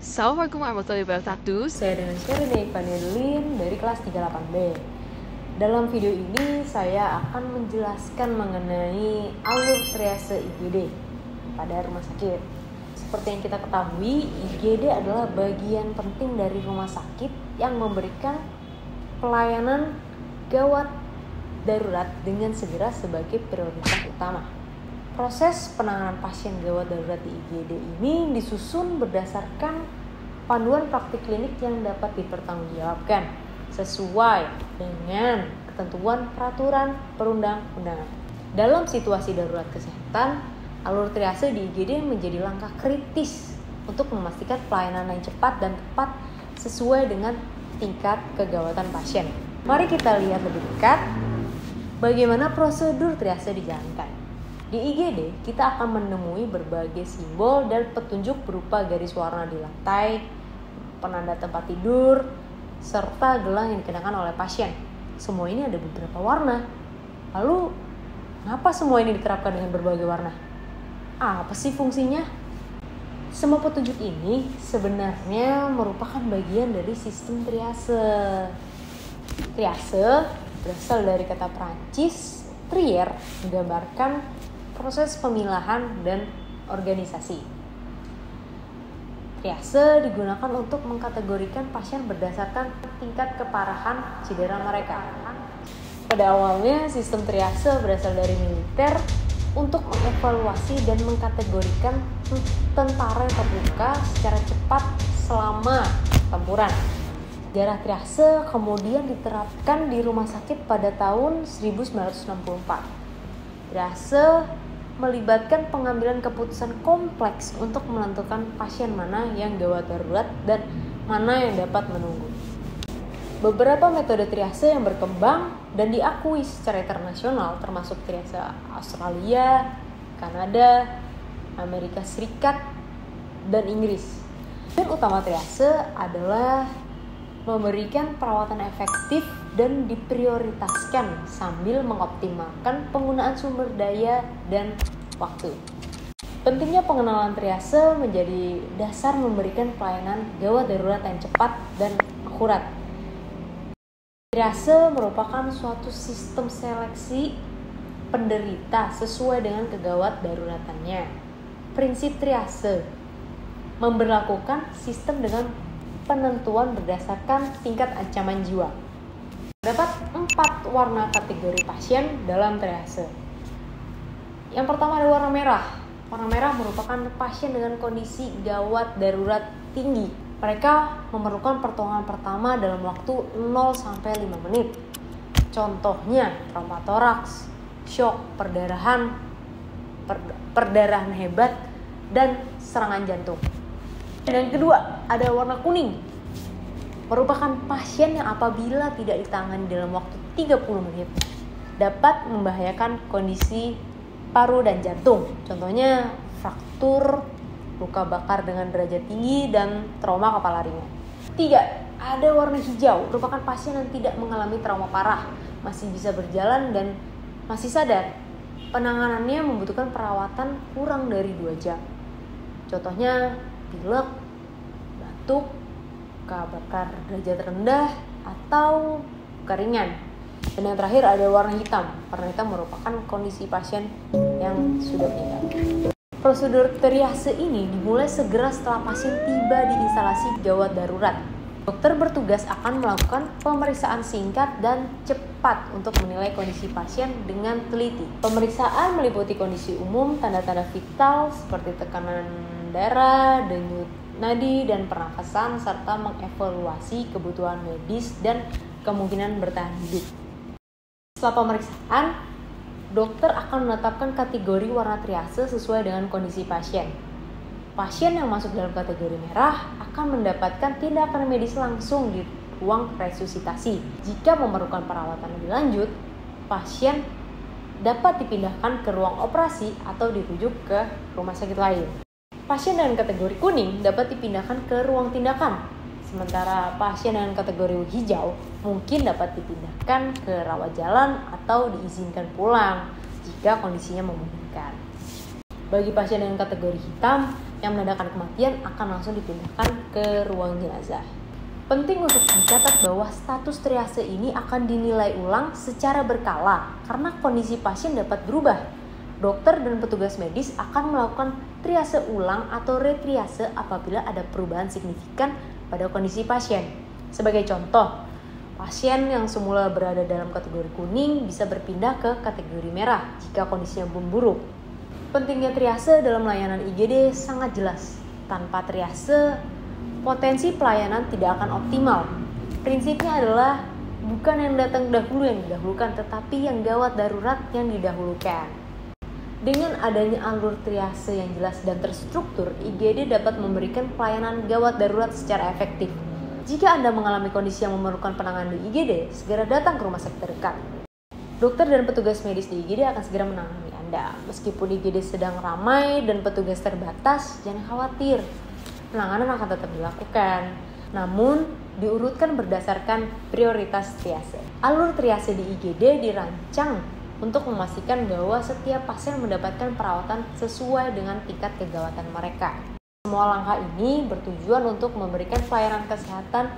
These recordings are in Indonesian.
Assalamualaikum warahmatullahi wabarakatuh. Saya dengan Sherina Ivanilin dari kelas 38B. Dalam video ini saya akan menjelaskan mengenai alur triase IGD pada rumah sakit. Seperti yang kita ketahui, IGD adalah bagian penting dari rumah sakit yang memberikan pelayanan gawat darurat dengan segera sebagai prioritas utama. Proses penanganan pasien gawat darurat di IGD ini disusun berdasarkan panduan praktik klinik yang dapat dipertanggungjawabkan sesuai dengan ketentuan peraturan perundang-undangan. Dalam situasi darurat kesehatan, alur triase di IGD menjadi langkah kritis untuk memastikan pelayanan yang cepat dan tepat sesuai dengan tingkat kegawatan pasien. Mari kita lihat lebih dekat bagaimana prosedur triase dijalankan. Di IGD, kita akan menemui berbagai simbol dan petunjuk berupa garis warna di lantai, penanda tempat tidur, serta gelang yang dikenakan oleh pasien. Semua ini ada beberapa warna. Lalu, kenapa semua ini diterapkan dengan berbagai warna? Apa sih fungsinya? Semua petunjuk ini sebenarnya merupakan bagian dari sistem triase. Triase berasal dari kata Prancis, trier, menggambarkan proses pemilahan dan organisasi. Triase digunakan untuk mengkategorikan pasien berdasarkan tingkat keparahan cedera mereka. Pada awalnya, sistem triase berasal dari militer untuk mengevaluasi dan mengkategorikan tentara yang terluka secara cepat selama tempuran. Sejarah triase kemudian diterapkan di rumah sakit pada tahun 1964. Triase melibatkan pengambilan keputusan kompleks untuk menentukan pasien mana yang gawat darurat dan mana yang dapat menunggu. Beberapa metode triase yang berkembang dan diakui secara internasional termasuk triase Australia, Kanada, Amerika Serikat, dan Inggris. Tujuan utama triase adalah memberikan perawatan efektif dan diprioritaskan sambil mengoptimalkan penggunaan sumber daya dan waktu. Pentingnya pengenalan triase menjadi dasar memberikan pelayanan gawat darurat yang cepat dan akurat. Triase merupakan suatu sistem seleksi penderita sesuai dengan kegawat daruratannya. Prinsip triase memberlakukan sistem dengan penentuan berdasarkan tingkat ancaman jiwa. Terdapat 4 warna kategori pasien dalam triase. Yang pertama ada warna merah. Warna merah merupakan pasien dengan kondisi gawat darurat tinggi. Mereka memerlukan pertolongan pertama dalam waktu 0-5 menit. Contohnya trauma toraks, shock, perdarahan hebat, dan serangan jantung. Dan yang kedua, ada warna kuning. Merupakan pasien yang apabila tidak ditangani dalam waktu 30 menit dapat membahayakan kondisi paru dan jantung. Contohnya fraktur, luka bakar dengan derajat tinggi, dan trauma kepala ringan. 3. Ada warna hijau. Merupakan pasien yang tidak mengalami trauma parah, masih bisa berjalan dan masih sadar. Penanganannya membutuhkan perawatan kurang dari 2 jam. Contohnya pilek, batuk, luka bakar derajat rendah, atau luka ringan. Dan yang terakhir ada warna hitam. Warna hitam merupakan kondisi pasien yang sudah meninggal. Prosedur triase ini dimulai segera setelah pasien tiba di instalasi gawat darurat. Dokter bertugas akan melakukan pemeriksaan singkat dan cepat untuk menilai kondisi pasien dengan teliti. Pemeriksaan meliputi kondisi umum, tanda-tanda vital seperti tekanan darah, denyut nadi, dan pernafasan, serta mengevaluasi kebutuhan medis dan kemungkinan bertahan hidup. Setelah pemeriksaan, dokter akan menetapkan kategori warna triase sesuai dengan kondisi pasien. Pasien yang masuk dalam kategori merah akan mendapatkan tindakan medis langsung di ruang resusitasi. Jika memerlukan perawatan lebih lanjut, pasien dapat dipindahkan ke ruang operasi atau dirujuk ke rumah sakit lain. Pasien dengan kategori kuning dapat dipindahkan ke ruang tindakan, sementara pasien dengan kategori hijau mungkin dapat dipindahkan ke rawat jalan atau diizinkan pulang jika kondisinya memungkinkan. Bagi pasien dengan kategori hitam, yang menandakan kematian akan langsung dipindahkan ke ruang jenazah. Penting untuk dicatat bahwa status triase ini akan dinilai ulang secara berkala karena kondisi pasien dapat berubah. Dokter dan petugas medis akan melakukan triase ulang atau retriase apabila ada perubahan signifikan pada kondisi pasien. Sebagai contoh, pasien yang semula berada dalam kategori kuning bisa berpindah ke kategori merah jika kondisinya memburuk. Pentingnya triase dalam layanan IGD sangat jelas. Tanpa triase, potensi pelayanan tidak akan optimal. Prinsipnya adalah bukan yang datang dahulu yang didahulukan, tetapi yang gawat darurat yang didahulukan. Dengan adanya alur triase yang jelas dan terstruktur, IGD dapat memberikan pelayanan gawat darurat secara efektif. Jika Anda mengalami kondisi yang memerlukan penanganan di IGD, segera datang ke rumah sakit terdekat. Dokter dan petugas medis di IGD akan segera menangani Anda. Meskipun IGD sedang ramai dan petugas terbatas, jangan khawatir. Penanganan akan tetap dilakukan, namun diurutkan berdasarkan prioritas triase. Alur triase di IGD dirancang untuk memastikan bahwa setiap pasien mendapatkan perawatan sesuai dengan tingkat kegawatan mereka. Semua langkah ini bertujuan untuk memberikan pelayanan kesehatan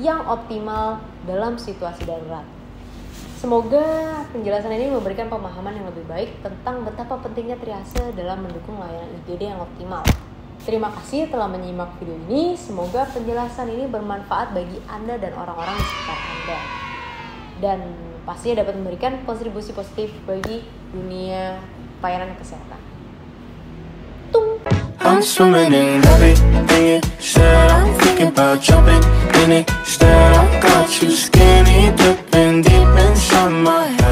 yang optimal dalam situasi darurat. Semoga penjelasan ini memberikan pemahaman yang lebih baik tentang betapa pentingnya triase dalam mendukung layanan IGD yang optimal. Terima kasih telah menyimak video ini. Semoga penjelasan ini bermanfaat bagi Anda dan orang-orang di sekitar Anda. Dan pastinya dapat memberikan kontribusi positif bagi dunia pelayanan kesehatan. I'm swimming in everything you said. I'm thinking about jumping in it. Instead, I got you skinny dipping deep inside my head.